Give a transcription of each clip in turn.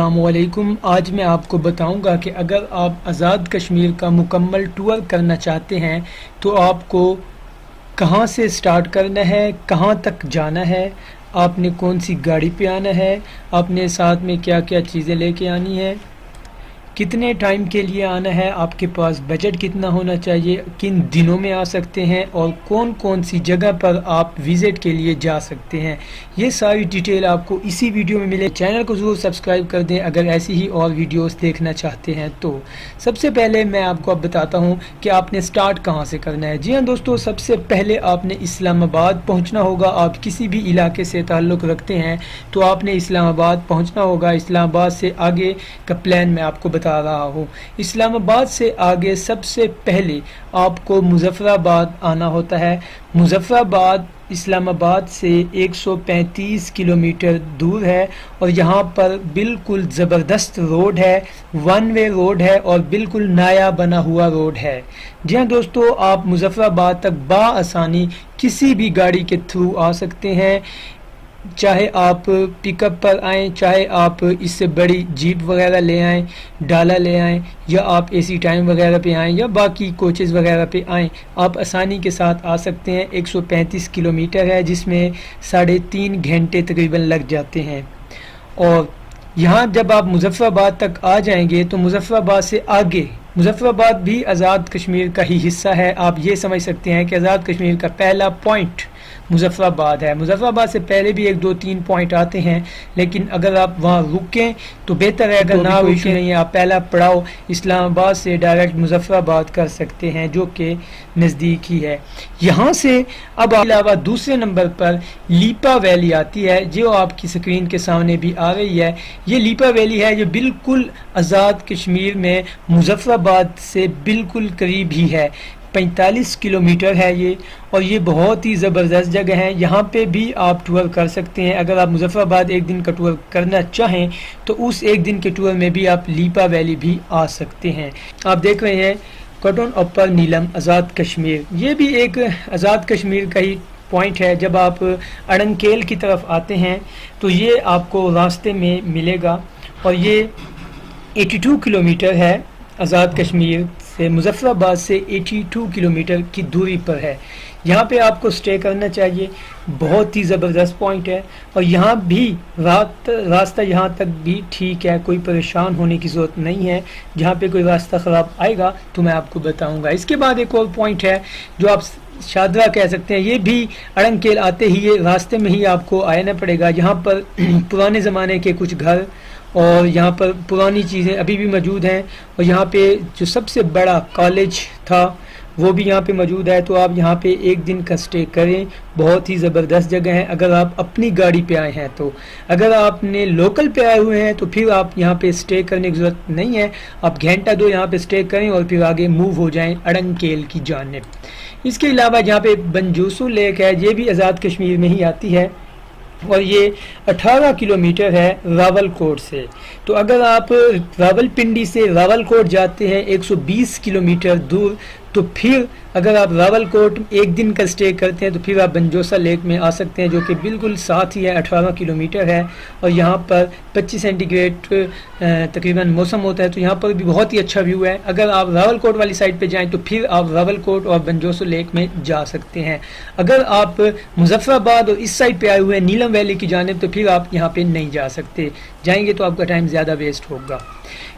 अस्सलामुअलैकुम। आज मैं आपको बताऊंगा कि अगर आप आज़ाद कश्मीर का मुकम्मल टूर करना चाहते हैं तो आपको कहां से स्टार्ट करना है, कहां तक जाना है, आपने कौन सी गाड़ी पे आना है, आपने साथ में क्या क्या चीज़ें लेके आनी है, कितने टाइम के लिए आना है, आपके पास बजट कितना होना चाहिए, किन दिनों में आ सकते हैं और कौन कौन सी जगह पर आप विज़िट के लिए जा सकते हैं। ये सारी डिटेल आपको इसी वीडियो में मिले। चैनल को ज़रूर सब्सक्राइब कर दें अगर ऐसी ही और वीडियोस देखना चाहते हैं तो। सबसे पहले मैं आपको अब बताता हूँ कि आपने स्टार्ट कहाँ से करना है। जी हाँ दोस्तों, सबसे पहले आपने इस्लामाबाद पहुँचना होगा। आप किसी भी इलाके से ताल्लुक़ रखते हैं तो आपने इस्लामाबाद पहुँचना होगा। इस्लामाबाद से आगे का प्लान मैं आपको बता रहा हूँ। इस्लामाबाद से आगे सबसे पहले आपको मुजफ्फराबाद आना होता है। मुजफ्फराबाद इस्लामाबाद से 135 किलोमीटर दूर है और यहाँ पर बिल्कुल ज़बरदस्त रोड है, वन वे रोड है और बिल्कुल नया बना हुआ रोड है। जी हाँ दोस्तों, आप मुजफ्फराबाद तक बाआसानी किसी भी गाड़ी के थ्रू आ सकते हैं। चाहे आप पिकअप पर आएँ, चाहे आप इससे बड़ी जीप वगैरह ले आएँ, डाला ले आएँ, या आप एसी टाइम वगैरह पे आएँ या बाकी कोचेज़ वगैरह पे आएँ, आप आसानी के साथ आ सकते हैं। 135 किलोमीटर है जिसमें 3.5 घंटे तकरीबन लग जाते हैं। और यहाँ जब आप मुजफ्फराबाद तक आ जाएंगे तो मुजफ्फराबाद से आगे, मुजफ्फराबाद भी आज़ाद कश्मीर का ही हिस्सा है। आप ये समझ सकते हैं कि आज़ाद कश्मीर का पहला पॉइंट मुजफ्फराबाद है। मुजफ्फराबाद से पहले भी 1-2-3 पॉइंट आते हैं, लेकिन अगर आप वहाँ रुकें तो बेहतर है। अगर ना रुकें नहीं, आप पहला पड़ाव इस्लामाबाद से डायरेक्ट मुजफ्फराबाद कर सकते हैं जो कि नज़दीक ही है। यहाँ से अब अलावा दूसरे नंबर पर लीपा वैली आती है जो आपकी स्क्रीन के सामने भी आ रही है। ये लीपा वैली है जो बिल्कुल आज़ाद कश्मीर में मुजफ्फराबाद से बिल्कुल करीब ही है। 45 किलोमीटर है ये और ये बहुत ही ज़बरदस्त जगह है। यहाँ पे भी आप टूर कर सकते हैं। अगर आप मुजफ्फराबाद एक दिन का टूर करना चाहें तो उस एक दिन के टूर में भी आप लीपा वैली भी आ सकते हैं। आप देख रहे हैं कॉटन अपर नीलम आज़ाद कश्मीर, ये भी एक आज़ाद कश्मीर का ही पॉइंट है। जब आप अड़ंकेल की तरफ आते हैं तो ये आपको रास्ते में मिलेगा और ये 82 किलोमीटर है। आज़ाद कश्मीर से मुजफ्फराबाद से 82 किलोमीटर की दूरी पर है। यहाँ पे आपको स्टे करना चाहिए। बहुत ही ज़बरदस्त पॉइंट है और यहाँ भी रास्ता यहाँ तक भी ठीक है, कोई परेशान होने की ज़रूरत नहीं है। जहाँ पे कोई रास्ता ख़राब आएगा तो मैं आपको बताऊँगा। इसके बाद एक और पॉइंट है जो आप शादरा कह सकते हैं। ये भी अड़ंकेल आते ही ये रास्ते में ही आपको आना पड़ेगा। यहाँ पर पुराने ज़माने के कुछ घर और यहाँ पर पुरानी चीज़ें अभी भी मौजूद हैं और यहाँ पे जो सबसे बड़ा कॉलेज था वो भी यहाँ पे मौजूद है। तो आप यहाँ पे एक दिन का स्टे करें, बहुत ही ज़बरदस्त जगह है अगर आप अपनी गाड़ी पे आए हैं तो। अगर आपने लोकल पे आए हुए हैं तो फिर आप यहाँ पे स्टे करने की ज़रूरत नहीं है। आप घंटा 2 यहाँ पे स्टे करें और फिर आगे मूव हो जाएं अड़ंकेल की जानिब। इसके अलावा यहाँ पे बंजूसु लेक है, ये भी आज़ाद कश्मीर में ही आती है और ये 18 किलोमीटर है रावलकोट से। तो अगर आप रावलपिंडी से रावलकोट जाते हैं 120 किलोमीटर दूर, तो फिर अगर आप रावलकोट एक दिन का स्टे करते हैं तो फिर आप बंजोसा लेक में आ सकते हैं जो कि बिल्कुल साथ ही है। 18 किलोमीटर है और यहाँ पर 25 सेंटीग्रेड तकरीबन मौसम होता है, तो यहाँ पर भी बहुत ही अच्छा व्यू है। अगर आप रावलकोट वाली साइड पे जाएं तो फिर आप रावलकोट और बंजोसा लेक में जा सकते हैं। अगर आप मुजफ्फराबाद और इस साइड पे आए हुए हैं नीलम वैली की जानिब तो फिर आप यहाँ पे नहीं जा सकते, जाएंगे तो आपका टाइम ज़्यादा वेस्ट होगा।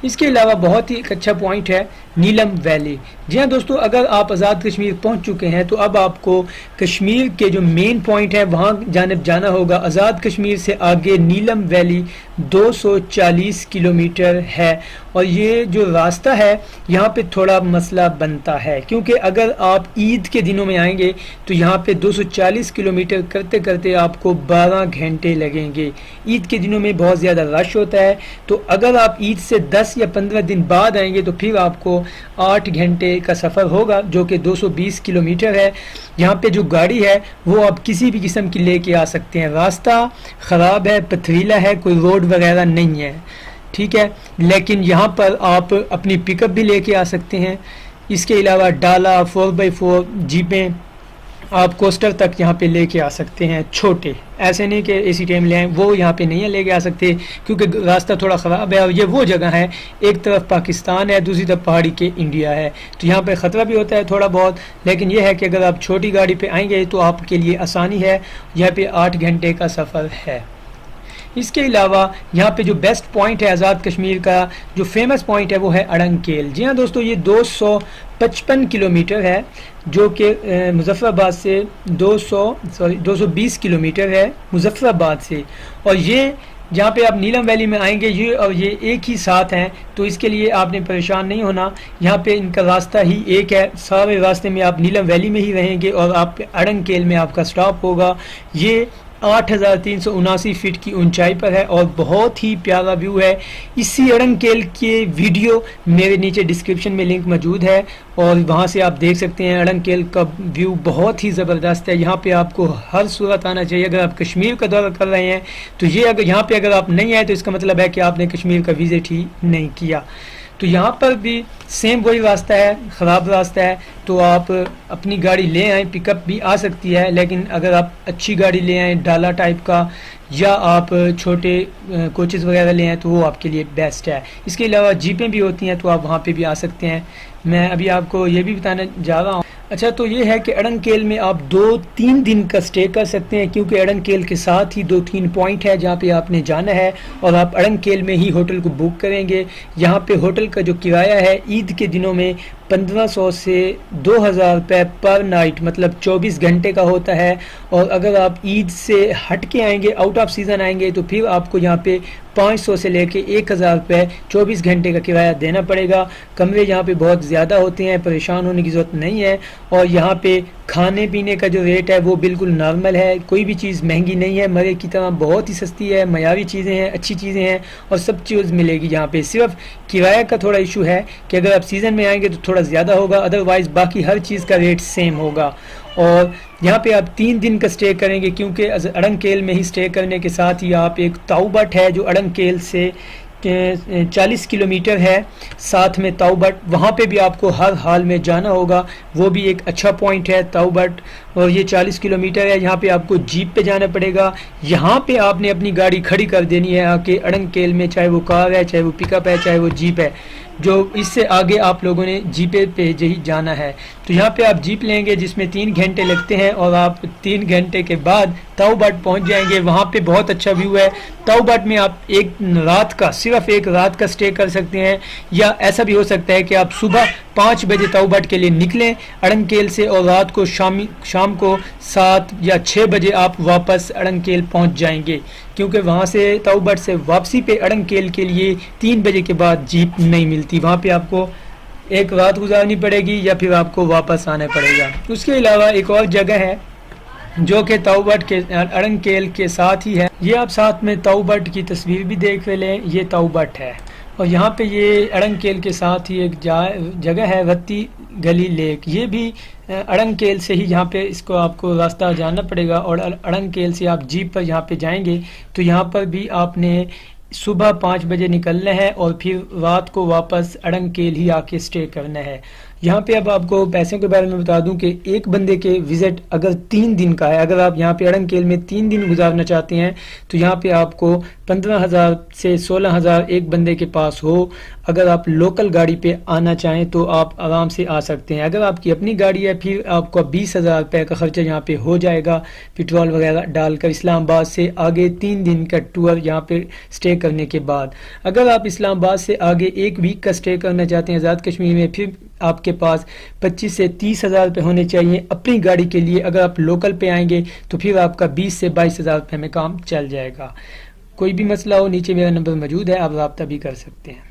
इसके अलावा बहुत ही एक अच्छा पॉइंट है नीलम वैली। जी हाँ दोस्तों, अगर आप आज़ाद कश्मीर पहुंच चुके हैं तो अब आपको कश्मीर के जो मेन पॉइंट है वहां जानिब जाना होगा। आज़ाद कश्मीर से आगे नीलम वैली 240 किलोमीटर है और ये जो रास्ता है यहाँ पे थोड़ा मसला बनता है क्योंकि अगर आप ईद के दिनों में आएंगे तो यहाँ पे 240 किलोमीटर करते करते आपको 12 घंटे लगेंगे। ईद के दिनों में बहुत ज़्यादा रश होता है, तो अगर आप ईद से 10 या 15 दिन बाद आएंगे तो फिर आपको 8 घंटे का सफ़र होगा जो कि 220 किलोमीटर है। यहाँ पे जो गाड़ी है वो आप किसी भी किस्म की लेके आ सकते हैं। रास्ता ख़राब है, पथरीला है, कोई रोड वगैरह नहीं है, ठीक है, लेकिन यहाँ पर आप अपनी पिकअप भी लेके आ सकते हैं। इसके अलावा डाला, 4x4 जीपें आप कोस्टर तक यहाँ पे लेके आ सकते हैं, छोटे, ऐसे नहीं कि इसी टाइम ले आए, वो यहाँ पे नहीं है लेके आ सकते क्योंकि रास्ता थोड़ा ख़राब है। और ये वो जगह है, एक तरफ पाकिस्तान है, दूसरी तरफ पहाड़ी के इंडिया है, तो यहाँ पे ख़तरा भी होता है थोड़ा बहुत, लेकिन यह है कि अगर आप छोटी गाड़ी पे आएंगे तो आपके लिए आसानी है। यहाँ पे 8 घंटे का सफ़र है। इसके अलावा यहाँ पे जो बेस्ट पॉइंट है आज़ाद कश्मीर का, जो फेमस पॉइंट है वो है अड़ंगकेल। जी हाँ दोस्तों, ये 255 किलोमीटर है, जो कि मुजफ्फराबाद से 220 किलोमीटर है मुजफ्फराबाद से। और ये जहाँ पे आप नीलम वैली में आएंगे, ये और ये एक ही साथ हैं, तो इसके लिए आपने परेशान नहीं होना। यहाँ पे इनका रास्ता ही एक है, सारे रास्ते में आप नीलम वैली में ही रहेंगे और आप अड़ंगकेल में आपका स्टॉप होगा। ये 8,379 फीट की ऊंचाई पर है और बहुत ही प्यारा व्यू है। इसी अड़ंगकेल के वीडियो मेरे नीचे डिस्क्रिप्शन में लिंक मौजूद है और वहाँ से आप देख सकते हैं। अड़ंगकेल का व्यू बहुत ही ज़बरदस्त है। यहाँ पे आपको हर सूरत आना चाहिए। अगर आप कश्मीर का दौरा कर रहे हैं तो ये अगर यहाँ पे अगर आप नहीं आए तो इसका मतलब है कि आपने कश्मीर का विजिट ही नहीं किया। तो यहाँ पर भी सेम वही रास्ता है, ख़राब रास्ता है, तो आप अपनी गाड़ी ले आएँ, पिकअप भी आ सकती है, लेकिन अगर आप अच्छी गाड़ी ले आएँ डाला टाइप का, या आप छोटे कोचेज़ वगैरह ले आएँ तो वो आपके लिए बेस्ट है। इसके अलावा जीपें भी होती हैं तो आप वहाँ पे भी आ सकते हैं। मैं अभी आपको ये भी बताने जा रहा हूँ। अच्छा, तो ये है कि अड़ंगकेल में आप 2-3 दिन का स्टे कर सकते हैं, क्योंकि अड़ंगकेल के साथ ही 2-3 पॉइंट है जहाँ पे आपने जाना है और आप अड़ंगकेल में ही होटल को बुक करेंगे। यहाँ पे होटल का जो किराया है ईद के दिनों में 1500 से 2000 रुपये पर नाइट, मतलब 24 घंटे का होता है। और अगर आप ईद से हट के आएंगे, आउट ऑफ सीज़न आएंगे, तो फिर आपको यहाँ पे 500 से लेके 1000 रुपये 24 घंटे का किराया देना पड़ेगा। कमरे यहाँ पे बहुत ज़्यादा होते हैं, परेशान होने की ज़रूरत नहीं है। और यहाँ पे खाने पीने का जो रेट है वो बिल्कुल नॉर्मल है, कोई भी चीज़ महंगी नहीं है, मरे की तरह बहुत ही सस्ती है, मयारी चीज़ें हैं, अच्छी चीज़ें हैं और सब चीज़ मिलेगी यहाँ पे। सिर्फ किराया का थोड़ा इशू है कि अगर आप सीज़न में आएंगे तो थोड़ा ज़्यादा होगा, अदरवाइज़ बाकी हर चीज़ का रेट सेम होगा। और यहाँ पे आप 3 दिन का स्टे करेंगे, क्योंकि अड़ंगकेल में ही स्टे करने के साथ ही आप एक ताऊबट है जो अड़ंगकेल से 40 किलोमीटर है, साथ में ताऊबट, वहाँ पे भी आपको हर हाल में जाना होगा। वो भी एक अच्छा पॉइंट है ताऊबट, और ये 40 किलोमीटर है। यहाँ पे आपको जीप पे जाना पड़ेगा। यहाँ पे आपने अपनी गाड़ी खड़ी कर देनी है आके अड़ंगकेल में, चाहे वो कार है, चाहे वो पिकअप है, चाहे वो जीप है। जो इससे आगे आप लोगों ने जीपे पे ही जाना है। तो यहाँ पे आप जीप लेंगे जिसमें 3 घंटे लगते हैं और आप 3 घंटे के बाद ताऊबट पहुँच जाएंगे। वहाँ पे बहुत अच्छा व्यू है। ताऊबट में आप सिर्फ एक रात का स्टे कर सकते हैं, या ऐसा भी हो सकता है कि आप सुबह 5 बजे ताऊबट के लिए निकलें अड़ंगकेल से और रात को शाम को 7 या 6 बजे आप वापस अड़ंगकेल पहुँच जाएंगे, क्योंकि वहाँ से ताऊबट से वापसी पे अड़ंगकेल के लिए 3 बजे के बाद जीप नहीं मिलती। वहाँ पे आपको एक रात गुजारनी पड़ेगी या फिर आपको वापस आना पड़ेगा। उसके अलावा एक और जगह है जो कि ताऊबट के अड़ंगकेल के साथ ही है। ये आप साथ में ताऊबट की तस्वीर भी देख लें, ये ताऊबट है। और यहाँ पे ये अड़ंगकेल के साथ ही एक जगह है रत्ती गली लेक। ये भी अड़ंगकेल से ही यहाँ पे इसको आपको रास्ता जानना पड़ेगा और अड़ंगकेल से आप जीप पर यहाँ पे जाएंगे तो यहाँ पर भी आपने सुबह 5 बजे निकलना है और फिर रात को वापस अड़ंगकेल ही आके स्टे करना है। यहाँ पे अब आपको पैसे के बारे में बता दूं कि एक बंदे के विजिट अगर 3 दिन का है, अगर आप यहाँ पे अड़ंगकेल में 3 दिन गुजारना चाहते हैं तो यहाँ पे आपको 15,000 से 16,000 एक बंदे के पास हो। अगर आप लोकल गाड़ी पे आना चाहें तो आप आराम से आ सकते हैं। अगर आपकी अपनी गाड़ी है फिर आपको 20,000 रुपये का खर्चा यहाँ पे हो जाएगा, पेट्रोल वगैरह डालकर। इस्लामाबाद से आगे 3 दिन का टूर यहाँ पे स्टे करने के बाद। अगर आप इस्लामाबाद से आगे 1 वीक का स्टे करना चाहते हैं आज़ाद कश्मीर में, फिर आपके पास 25 से 30,000 रुपये होने चाहिए अपनी गाड़ी के लिए। अगर आप लोकल पे आएंगे तो फिर आपका 20 से 22,000 रुपये में काम चल जाएगा। कोई भी मसला हो नीचे मेरा नंबर मौजूद है, आप रब्ता भी कर सकते हैं।